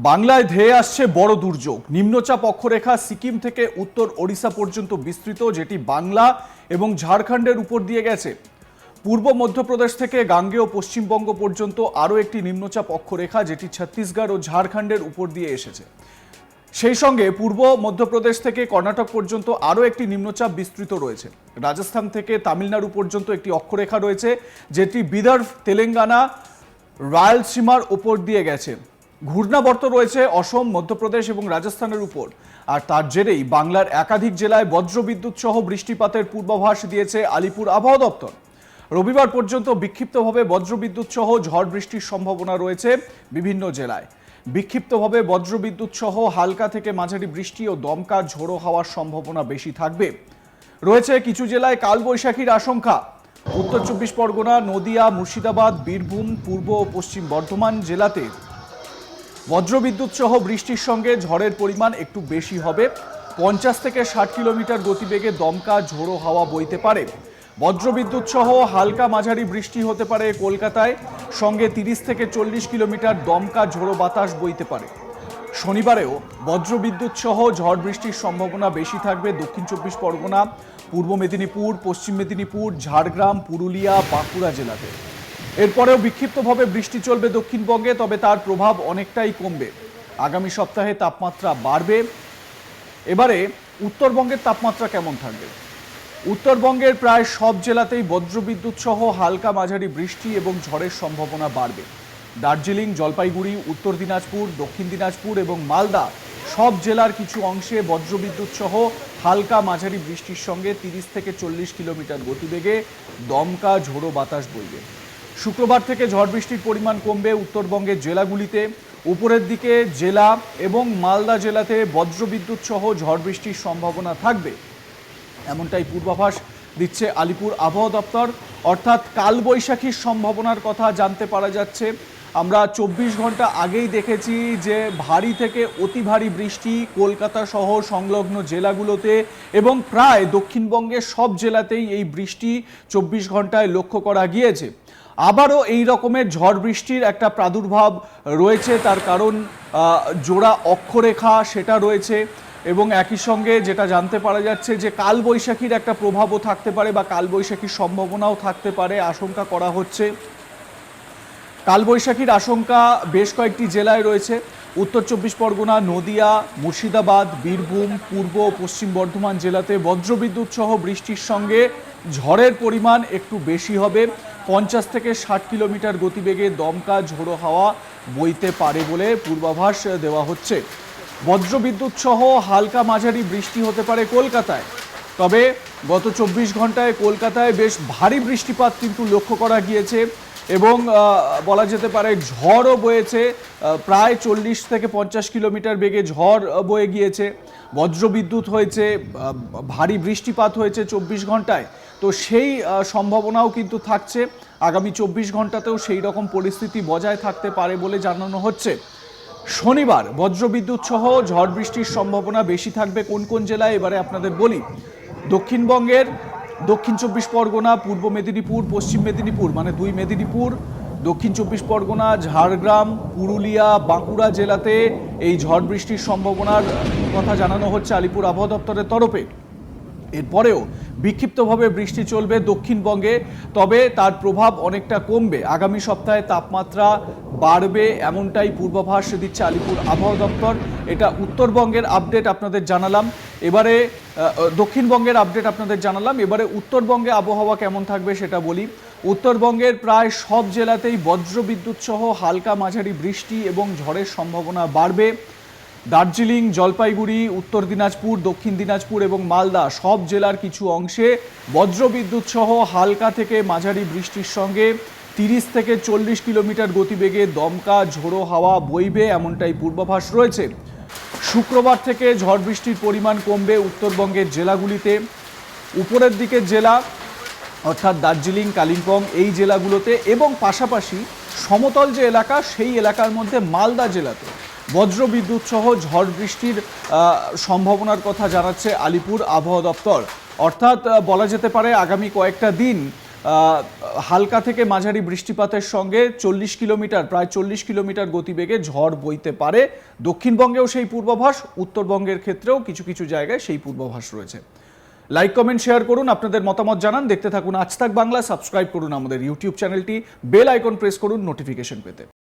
বাংলায় ধেয়ে আসছে বড় দুর্যোগ। নিম্নচাপ অক্ষরেখা সিকিম থেকে উত্তর ওড়িশা পর্যন্ত বিস্তৃত, যেটি বাংলা এবং ঝাড়খণ্ডের উপর দিয়ে গেছে। পূর্ব মধ্যপ্রদেশ থেকে গাঙ্গেয় পশ্চিমবঙ্গ পর্যন্ত আরও একটি নিম্নচাপ অক্ষরেখা, যেটি ছত্তিশগড় ও ঝাড়খণ্ডের উপর দিয়ে এসেছে। সেই সঙ্গে পূর্ব মধ্যপ্রদেশ থেকে কর্ণাটক পর্যন্ত আরও একটি নিম্নচাপ বিস্তৃত রয়েছে। রাজস্থান থেকে তামিলনাড়ু পর্যন্ত একটি অক্ষরেখা রয়েছে, যেটি বিদর্ভ, তেলেঙ্গানা, রায়লসীমার উপর দিয়ে গেছে। ঘূর্ণাবর্ত রয়েছে অসম, মধ্যপ্রদেশ এবং রাজস্থানের উপর। আর তার জেরেই বাংলার একাধিক জেলায় বজ্রবিদ্যুৎ সহ বৃষ্টিপাতের পূর্বাভাস দিয়েছে আলিপুর আবহাওয়া দপ্তর। রবিবার পর্যন্ত বিক্ষিপ্তভাবে বজ্রবিদ্যুৎ সহ ঝড় বৃষ্টির সম্ভাবনা রয়েছে বিভিন্ন জেলায়। বিক্ষিপ্তভাবে বজ্রবিদ্যুৎ সহ হালকা থেকে মাঝারি বৃষ্টি ও দমকা ঝোড়ো হওয়ার সম্ভাবনা বেশি থাকবে। রয়েছে কিছু জেলায় কালবৈশাখীর আশঙ্কা। উত্তর চব্বিশ পরগনা, নদিয়া, মুর্শিদাবাদ, বীরভূম, পূর্ব ও পশ্চিম বর্ধমান জেলাতে বজ্রবিদ্যুৎ সহ বৃষ্টির সঙ্গে ঝড়ের পরিমাণ একটু বেশি হবে। 50 থেকে 60 কিলোমিটার গতিবেগে দমকা ঝোড়ো হাওয়া বইতে পারে। বজ্রবিদ্যুৎ সহ হালকা মাঝারি বৃষ্টি হতে পারে কলকাতায়, সঙ্গে 30 থেকে 40 কিলোমিটার দমকা ঝোড়ো বাতাস বইতে পারে। শনিবারেও বজ্রবিদ্যুৎ সহ ঝড় বৃষ্টির সম্ভাবনা বেশি থাকবে দক্ষিণ চব্বিশ পরগনা, পূর্ব মেদিনীপুর, পশ্চিম মেদিনীপুর, ঝাড়গ্রাম, পুরুলিয়া, বাঁকুড়া জেলাতে। এরপরেও বিক্ষিপ্তভাবে বৃষ্টি চলবে দক্ষিণবঙ্গে, তবে তার প্রভাব অনেকটাই কমবে। আগামী সপ্তাহে তাপমাত্রা বাড়বে। এবারে উত্তরবঙ্গের তাপমাত্রা কেমন থাকবে? উত্তরবঙ্গের প্রায় সব জেলাতেই বজ্রবিদ্যুৎ সহ হালকা মাঝারি বৃষ্টি এবং ঝড়ের সম্ভাবনা বাড়বে। দার্জিলিং, জলপাইগুড়ি, উত্তর দিনাজপুর, দক্ষিণ দিনাজপুর এবং মালদা সব জেলার কিছু অংশে বজ্রবিদ্যুৎ সহ হালকা মাঝারি বৃষ্টির সঙ্গে 30 থেকে 40 কিলোমিটার গতিবেগে দমকা ঝোড়ো বাতাস বইবে। শুক্রবার থেকে ঝড় বৃষ্টির পরিমাণ কমবে উত্তরবঙ্গের জেলাগুলিতে। উপরের দিকে জেলা এবং মালদা জেলাতে বজ্রবিদ্যুৎ সহ ঝড় বৃষ্টির সম্ভাবনা থাকবে, এমনটাই পূর্বাভাস দিচ্ছে আলিপুর আবহাওয়া দপ্তর। অর্থাৎ কালবৈশাখীর সম্ভাবনার কথা জানতে পারা যাচ্ছে। আমরা 24 ঘন্টা আগেই দেখেছি যে ভারী থেকে অতি ভারী বৃষ্টি কলকাতা সহ সংলগ্ন জেলাগুলোতে এবং প্রায় দক্ষিণবঙ্গের সব জেলাতেই এই বৃষ্টি 24 ঘন্টায় লক্ষ্য করা গিয়েছে। আবারও এই রকমের ঝড় বৃষ্টির একটা প্রাদুর্ভাব রয়েছে, তার কারণ জোড়া অক্ষরেখা সেটা রয়েছে এবং একই সঙ্গে যেটা জানতে পারা যাচ্ছে যে কালবৈশাখীর একটা প্রভাবও থাকতে পারে বা কালবৈশাখীর সম্ভাবনাও থাকতে পারে, আশঙ্কা করা হচ্ছে। কালবৈশাখীর আশঙ্কা বেশ কয়েকটি জেলায় রয়েছে। উত্তর চব্বিশ পরগনা, নদিয়া, মুর্শিদাবাদ, বীরভূম, পূর্ব ও পশ্চিম বর্ধমান জেলাতে বজ্রবিদ্যুৎ সহ বৃষ্টির সঙ্গে ঝড়ের পরিমাণ একটু বেশি হবে। 50 থেকে 60 কিলোমিটার গতিবেগে দমকা ঝোড়ো হাওয়া বইতে পারে বলে পূর্বাভাস দেওয়া হচ্ছে। বজ্রবিদ্যুৎ সহ হালকা মাঝারি বৃষ্টি হতে পারে কলকাতায়, তবে গত 24 ঘন্টায় কলকাতায় বেশ ভারী বৃষ্টিপাত কিন্তু লক্ষ্য করা গিয়েছে এবং বলা যেতে পারে ঝড়ও বয়েছে। প্রায় 40 থেকে 50 কিলোমিটার বেগে ঝড় বয়ে গিয়েছে, বজ্রবিদ্যুৎ হয়েছে, ভারী বৃষ্টিপাত হয়েছে 24 ঘন্টায়। তো সেই সম্ভাবনাও কিন্তু থাকছে। আগামী 24 ঘন্টাতেও সেই রকম পরিস্থিতি বজায় থাকতে পারে বলে জানানো হচ্ছে। শনিবার বজ্রবিদ্যুৎ সহ ঝড় বৃষ্টির সম্ভাবনা বেশি থাকবে কোন কোন জেলায় এবারে আপনাদের বলি। দক্ষিণবঙ্গের দক্ষিণ চব্বিশ পরগনা, পূর্ব মেদিনীপুর, পশ্চিম মেদিনীপুর মানে দুই মেদিনীপুর, দক্ষিণ চব্বিশ পরগনা, ঝাড়গ্রাম, পুরুলিয়া, বাঁকুড়া জেলাতে এই ঝড় বৃষ্টির সম্ভাবনার কথা জানানো হচ্ছে আলিপুর আবহাওয়া দপ্তরের তরফে। এরপরেও বিক্ষিপ্তভাবে বৃষ্টি চলবে দক্ষিণবঙ্গে, তবে তার প্রভাব অনেকটা কমবে। আগামী সপ্তাহে তাপমাত্রা বাড়বে এমনটাই পূর্বাভাস দিচ্ছে আলিপুর আবহাওয়া দপ্তর। এটা উত্তরবঙ্গের আপডেট আপনাদের জানালাম। এবারে দক্ষিণবঙ্গের আপডেট আপনাদের জানালাম। এবারে উত্তরবঙ্গে আবহাওয়া কেমন থাকবে সেটা বলি। উত্তরবঙ্গের প্রায় সব জেলাতেই বজ্রবিদ্যুৎ সহ হালকা মাঝারি বৃষ্টি এবং ঝড়ের সম্ভাবনা বাড়বে। দার্জিলিং, জলপাইগুড়ি, উত্তর দিনাজপুর, দক্ষিণ দিনাজপুর এবং মালদা সব জেলার কিছু অংশে বজ্রবিদ্যুৎ সহ হালকা থেকে মাঝারি বৃষ্টির সঙ্গে 30 থেকে 40 কিলোমিটার গতিবেগে দমকা ঝোড়ো হাওয়া বইবে, এমনটাই পূর্বাভাস রয়েছে। শুক্রবার থেকে ঝড় বৃষ্টির পরিমাণ কমবে উত্তরবঙ্গের জেলাগুলিতে। উপরের দিকের জেলা অর্থাৎ দার্জিলিং, কালিম্পং এই জেলাগুলোতে এবং পাশাপাশি সমতল যে এলাকা সেই এলাকার মধ্যে মালদা জেলাতে বজ্রবিদ্যুৎ সহ ঝড় বৃষ্টির সম্ভাবনার কথা জানাচ্ছে আলিপুর আবহাওয়া দপ্তর। অর্থাৎ বলা যেতে পারে আগামী কয়েকটা দিন হালকা থেকে মাঝারি বৃষ্টিপাতের সঙ্গে প্রায় 40 কিলোমিটার গতিবেগে ঝড় বইতে পারে। দক্ষিণবঙ্গেও সেই পূর্বাভাস, উত্তরবঙ্গের ক্ষেত্রেও কিছু কিছু জায়গায় সেই পূর্বাভাস রয়েছে। লাইক, কমেন্ট, শেয়ার করুন, আপনাদের মতামত জানান। দেখতে থাকুন আজ তাক বাংলা। সাবস্ক্রাইব করুন আমাদের ইউটিউব চ্যানেলটি, বেল আইকন প্রেস করুন নোটিফিকেশন পেতে।